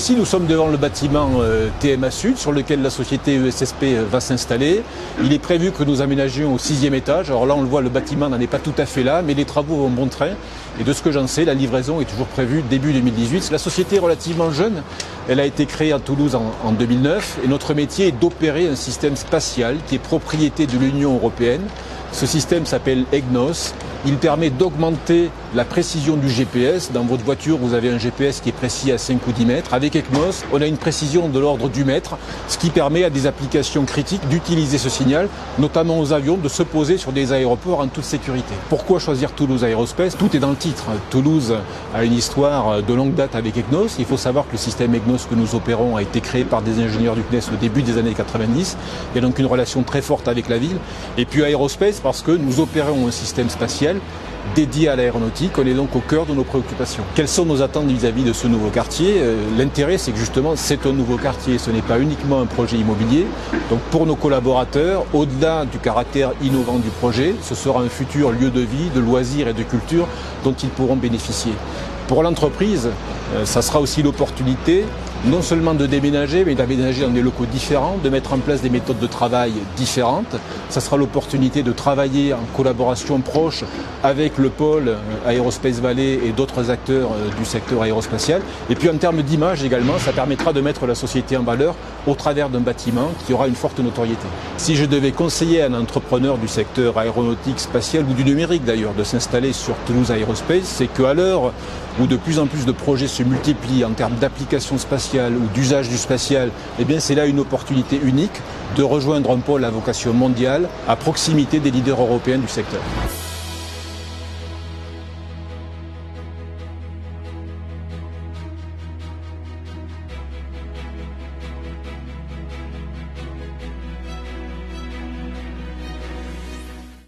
Ici, nous sommes devant le bâtiment TMA Sud sur lequel la société ESSP va s'installer. Il est prévu que nous aménagions au 6e étage. Alors là, on le voit, le bâtiment n'en est pas tout à fait là, mais les travaux vont bon train. Et de ce que j'en sais, la livraison est toujours prévue début 2018. La société est relativement jeune. Elle a été créée à Toulouse en 2009 et notre métier est d'opérer un système spatial qui est propriété de l'Union européenne. Ce système s'appelle EGNOS. Il permet d'augmenter la précision du GPS. Dans votre voiture, vous avez un GPS qui est précis à 5 ou 10 mètres. Avec EGNOS, on a une précision de l'ordre du mètre, ce qui permet à des applications critiques d'utiliser ce signal, notamment aux avions, de se poser sur des aéroports en toute sécurité. Pourquoi choisir Toulouse Aerospace? Tout est dans le titre. Toulouse a une histoire de longue date avec EGNOS. Il faut savoir que le système EGNOS que nous opérons a été créé par des ingénieurs du CNES au début des années 90. Il y a donc une relation très forte avec la ville. Et puis Aerospace parce que nous opérons un système spatial dédié à l'aéronautique. On est donc au cœur de nos préoccupations. Quelles sont nos attentes vis-à-vis de ce nouveau quartier? L'intérêt, c'est que justement, c'est un nouveau quartier. Ce n'est pas uniquement un projet immobilier. Donc pour nos collaborateurs, au-delà du caractère innovant du projet, ce sera un futur lieu de vie, de loisirs et de culture dont ils pourront bénéficier. Pour l'entreprise, ça sera aussi l'opportunité non seulement de déménager, mais d'aménager dans des locaux différents, de mettre en place des méthodes de travail différentes. Ça sera l'opportunité de travailler en collaboration proche avec le pôle Aerospace Valley et d'autres acteurs du secteur aérospatial. Et puis en termes d'image également, ça permettra de mettre la société en valeur au travers d'un bâtiment qui aura une forte notoriété. Si je devais conseiller à un entrepreneur du secteur aéronautique, spatial ou du numérique d'ailleurs de s'installer sur Toulouse Aerospace, c'est qu'à l'heure où de plus en plus de projets se multiplient en termes d'application spatiale ou d'usage du spatial, eh bien c'est là une opportunité unique de rejoindre un pôle à vocation mondiale à proximité des leaders européens du secteur.